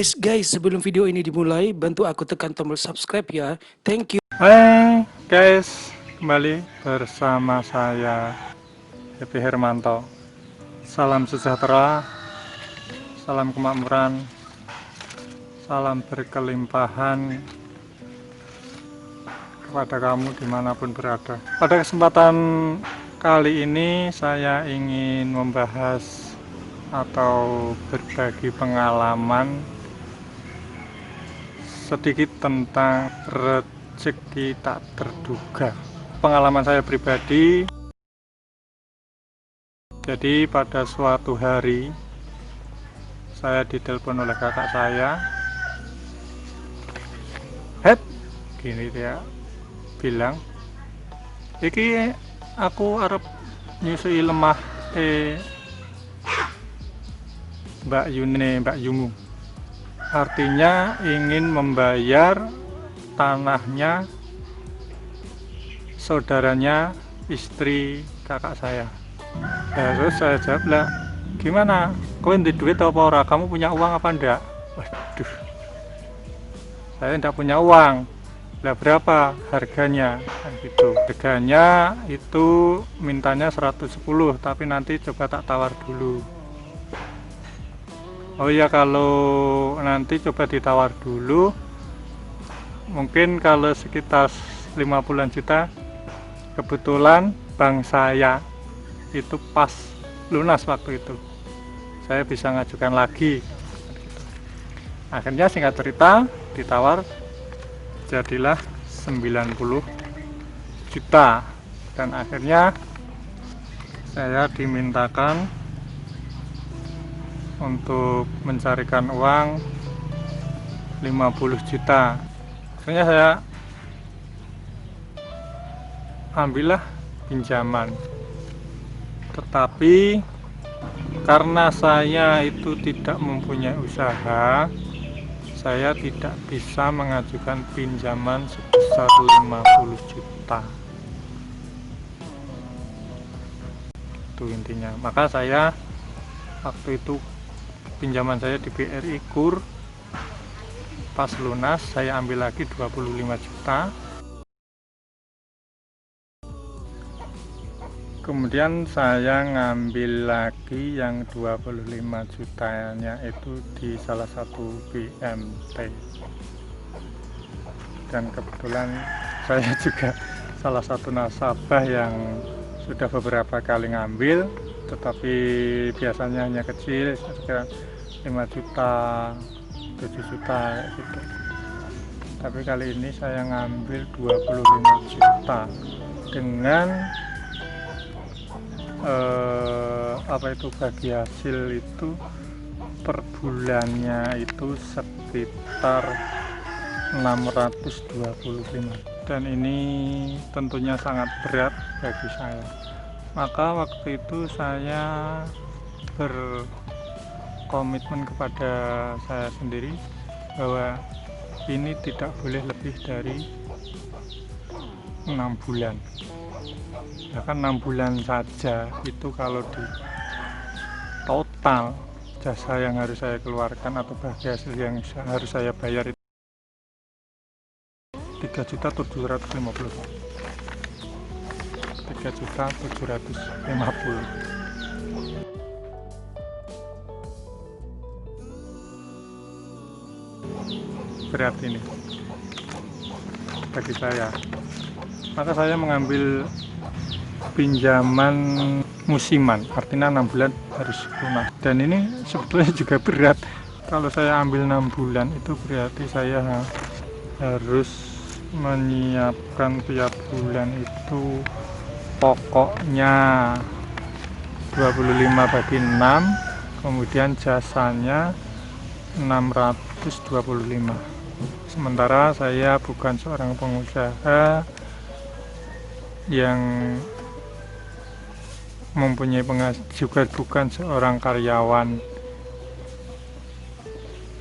Guys, sebelum video ini dimulai, bantu aku tekan tombol subscribe ya. Thank you. Hai guys, kembali bersama saya Happy Hermanto. Salam sejahtera, salam kemakmuran, salam berkelimpahan kepada kamu dimanapun berada. Pada kesempatan kali ini saya ingin membahas atau berbagi pengalaman sedikit tentang rezeki tak terduga. Pengalaman saya pribadi, jadi pada suatu hari saya ditelepon oleh kakak saya. Gini dia bilang, iki aku arep nyusui lemah Mbak Yumu, artinya ingin membayar tanahnya saudaranya istri kakak saya. Terus saya jawab, lah gimana, kau ini duit apa ora, kamu punya uang apa enggak? Waduh, saya enggak punya uang. Lah berapa harganya? Kan gitu. Harganya itu mintanya 110, tapi nanti coba tak tawar dulu. Oh iya, kalau nanti coba ditawar dulu, mungkin kalau sekitar 50-an juta, kebetulan bank saya itu pas lunas waktu itu, saya bisa ngajukan lagi. Akhirnya singkat cerita ditawar, jadilah 90 juta, dan akhirnya saya dimintakan untuk mencarikan uang 50 juta. Akhirnya saya ambillah pinjaman, tetapi karena saya itu tidak mempunyai usaha, saya tidak bisa mengajukan pinjaman sebesar 50 juta. Itu intinya. Maka saya waktu itu pinjaman saya di BRI KUR, pas lunas saya ambil lagi 25 juta. Kemudian saya ngambil lagi yang 25 jutanya itu di salah satu BMT, dan kebetulan saya juga salah satu nasabah yang sudah beberapa kali ngambil, tetapi biasanya hanya kecil, sekitar 5 juta, 7 juta gitu. Tapi kali ini saya ngambil 25 juta dengan bagi hasil itu per bulannya itu sekitar 625, dan ini tentunya sangat berat bagi saya. Maka waktu itu saya berkomitmen kepada saya sendiri bahwa ini tidak boleh lebih dari 6 bulan. Bahkan 6 bulan saja itu kalau di total jasa yang harus saya keluarkan atau bagi hasil yang harus saya bayar itu 3.750.000. 3.750.000. Berat ini bagi saya. Maka saya mengambil pinjaman musiman, artinya 6 bulan harus lunas. Dan ini sebetulnya juga berat. Kalau saya ambil 6 bulan itu berarti saya harus menyiapkan tiap bulan itu pokoknya 25 bagi 6, kemudian jasanya 625. Sementara saya bukan seorang pengusaha yang mempunyai penghasilan, juga bukan seorang karyawan.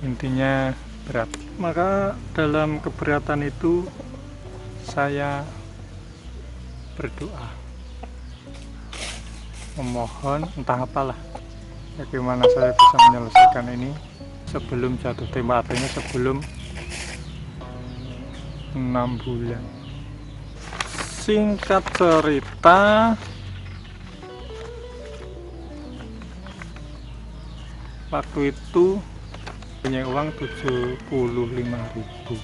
Intinya berat. Maka dalam keberatan itu saya berdoa, memohon entah apalah bagaimana saya bisa menyelesaikan ini. sebelum jatuh tempo, artinya sebelum 6 bulan. Singkat cerita, waktu itu punya uang 75.000.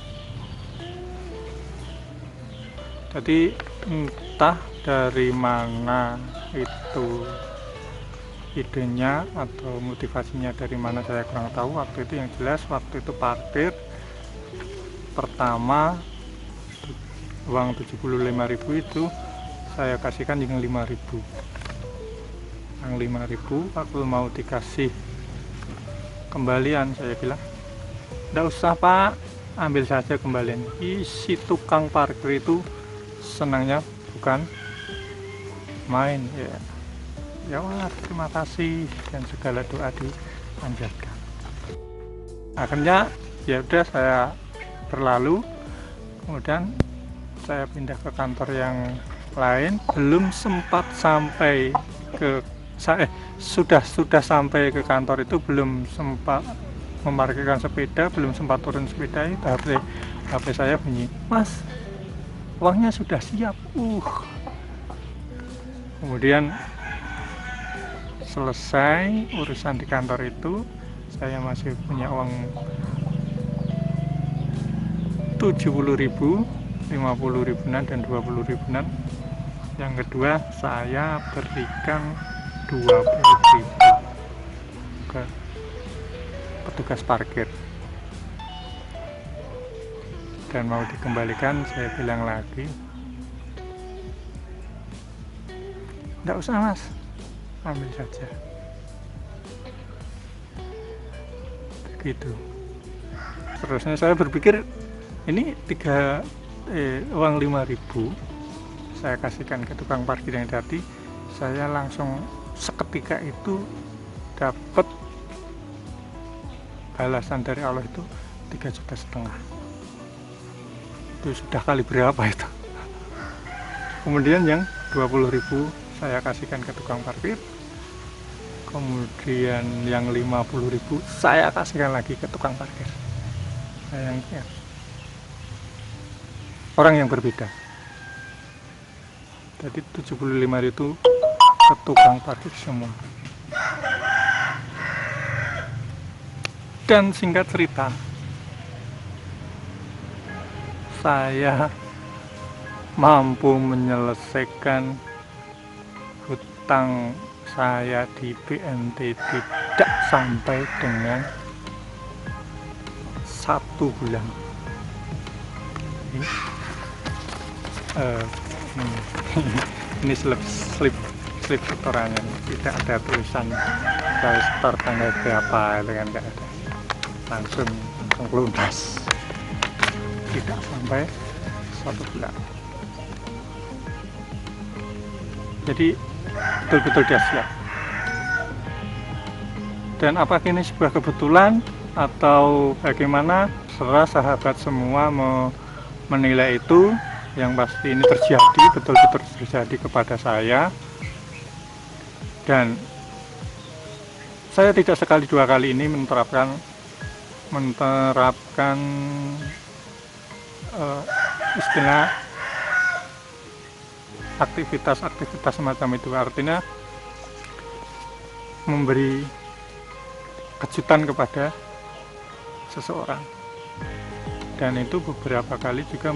Jadi entah dari mana itu idenya atau motivasinya dari mana saya kurang tahu. Waktu itu yang jelas waktu itu parkir pertama uang 75.000 itu saya kasihkan yang 5.000. Yang 5.000 waktu mau dikasih kembalian saya bilang, "Nggak usah Pak, ambil saja kembalian." Si tukang parkir itu senangnya bukan main ya. Ya wah, terima kasih dan segala doa dipanjatkan. Akhirnya ya udah saya berlalu, kemudian saya pindah ke kantor yang lain. Belum sempat sampai ke sudah sampai ke kantor itu belum sempat memarkirkan sepeda, belum sempat turun sepeda itu HP saya bunyi, "Mas, uangnya sudah siap." Kemudian selesai urusan di kantor itu, saya masih punya uang 70.000, 50.000-an dan 20.000-an. Yang kedua saya berikan 20.000 ke petugas parkir dan mau dikembalikan. Saya bilang lagi, "Nggak usah Mas, ambil saja." Begitu. Terusnya saya berpikir ini uang 5.000 saya kasihkan ke tukang parkir yang tadi, saya langsung seketika itu dapat balasan dari Allah itu 3,5 juta. Itu sudah kali berapa itu. Kemudian yang 20.000 saya kasihkan ke tukang parkir, kemudian yang 50.000 saya kasihkan lagi ke tukang parkir. Sayangnya orang yang berbeda. Jadi 75 itu ke tukang parkir semua. Dan singkat cerita, saya mampu menyelesaikan hutang saya di BNT tidak sampai dengan 1 bulan. Ini slip setorannya, tidak ada tulisan saya setor tanggal berapa, itu kan nggak ada, langsung lunas, tidak sampai 1 bulan. Jadi betul-betul dia siap. Dan apakah ini sebuah kebetulan atau bagaimana, serah sahabat semua mau menilai itu. Yang pasti ini terjadi, betul-betul terjadi kepada saya, dan saya tidak sekali dua kali ini menerapkan istilah aktivitas semacam itu, artinya memberi kejutan kepada seseorang, dan itu beberapa kali juga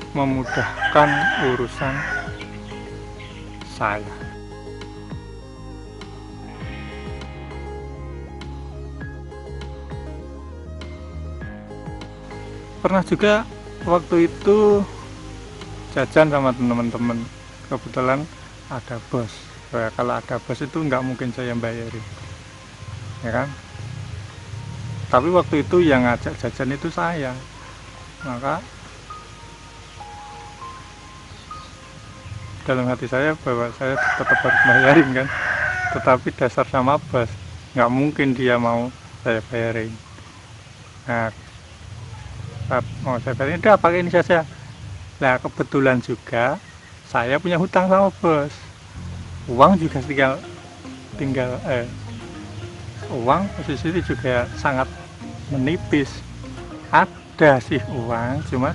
memudahkan urusan saya. Pernah juga waktu itu jajan sama teman-teman, kebetulan ada bos. Ya, kalau ada bos itu nggak mungkin saya bayarin, ya kan? Tapi waktu itu yang ngajak jajan itu saya, maka dalam hati saya bahwa saya tetap harus bayarin kan, tetapi dasar sama bos, nggak mungkin dia mau saya bayarin. Nah, saat mau saya bayarin, udah pakai ini saja. Nah, kebetulan juga saya punya hutang sama bos, uang juga tinggal uang posisi juga sangat menipis. Ada sih uang, cuma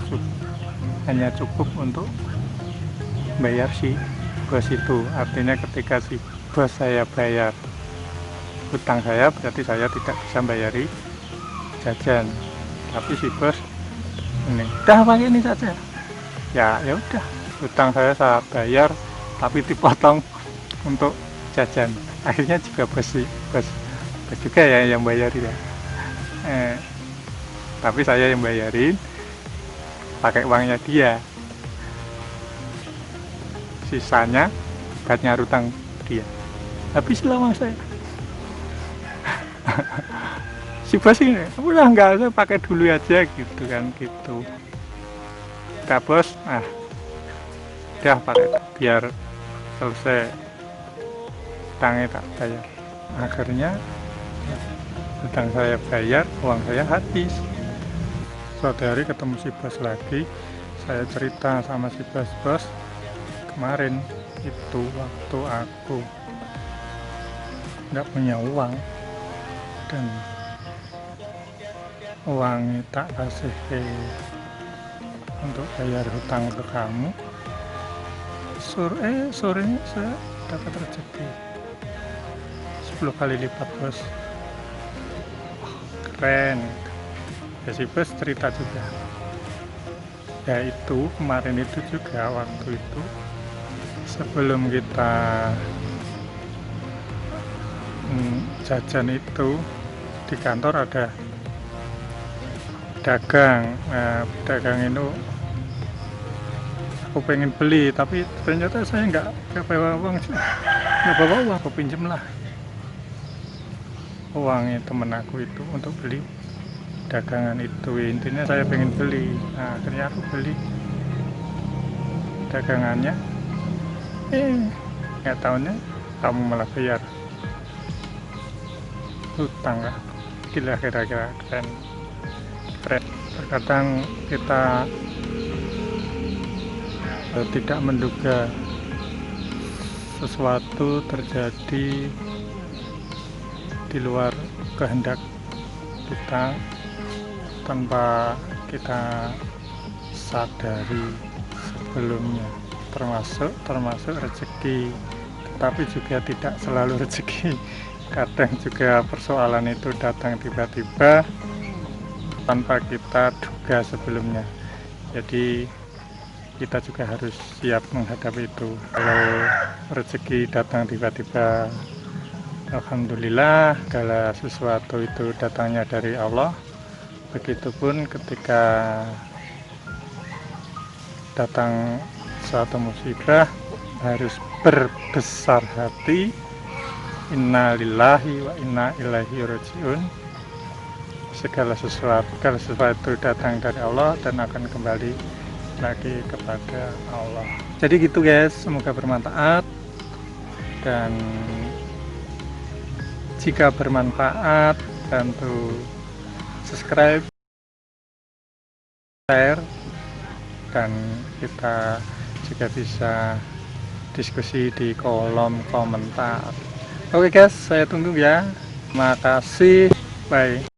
hanya cukup untuk bayar si bos itu. Artinya ketika si bos saya bayar hutang saya, berarti saya tidak bisa bayari jajan. Tapi si bos ini udah pakai ini saja, ya udah, hutang saya bayar tapi dipotong untuk jajan. Akhirnya juga bos juga ya yang bayarin ya. Tapi saya yang bayarin pakai uangnya dia, sisanya buat nyari utang dia. Habislah uang saya. Si bos ini udah enggak, saya pakai dulu aja gitu kan, gitu. Udah bos, udah pakai biar selesai, utangnya tak bayar. Akhirnya utang saya bayar, uang saya habis. Suatu hari ketemu si bos lagi, saya cerita sama si bos, kemarin itu waktu aku nggak punya uang dan uangnya tak kasih untuk bayar hutang ke kamu, sorenya saya dapat rezeki 10 kali lipat bos. Keren. Ya si bos cerita juga, ya itu kemarin itu juga, waktu itu sebelum kita jajan itu di kantor ada dagang. Dagang itu aku pengen beli, tapi ternyata saya nggak bawa uang, aku pinjem lah uangnya temen aku itu untuk beli dagangan itu. Intinya saya pengen beli, akhirnya aku beli dagangannya. Nggak tahunya kamu malah bayar hutang lah. Gila, kira-kira keren. Terkadang kita tidak menduga sesuatu terjadi di luar kehendak kita tanpa kita sadari sebelumnya, termasuk rezeki. Tapi juga tidak selalu rezeki, kadang juga persoalan itu datang tiba-tiba tanpa kita duga sebelumnya. Jadi kita juga harus siap menghadapi itu. Kalau rezeki datang tiba-tiba, alhamdulillah, segala sesuatu itu datangnya dari Allah. Begitupun ketika datang suatu musibah, harus berbesar hati. Inna lillahi wa inna ilaihi rajiun. Segala sesuatu datang dari Allah dan akan kembali lagi kepada Allah. Jadi gitu guys, semoga bermanfaat, dan jika bermanfaat bantu subscribe, share, dan kita juga bisa diskusi di kolom komentar. Oke guys, saya tunggu ya. Terima kasih, bye.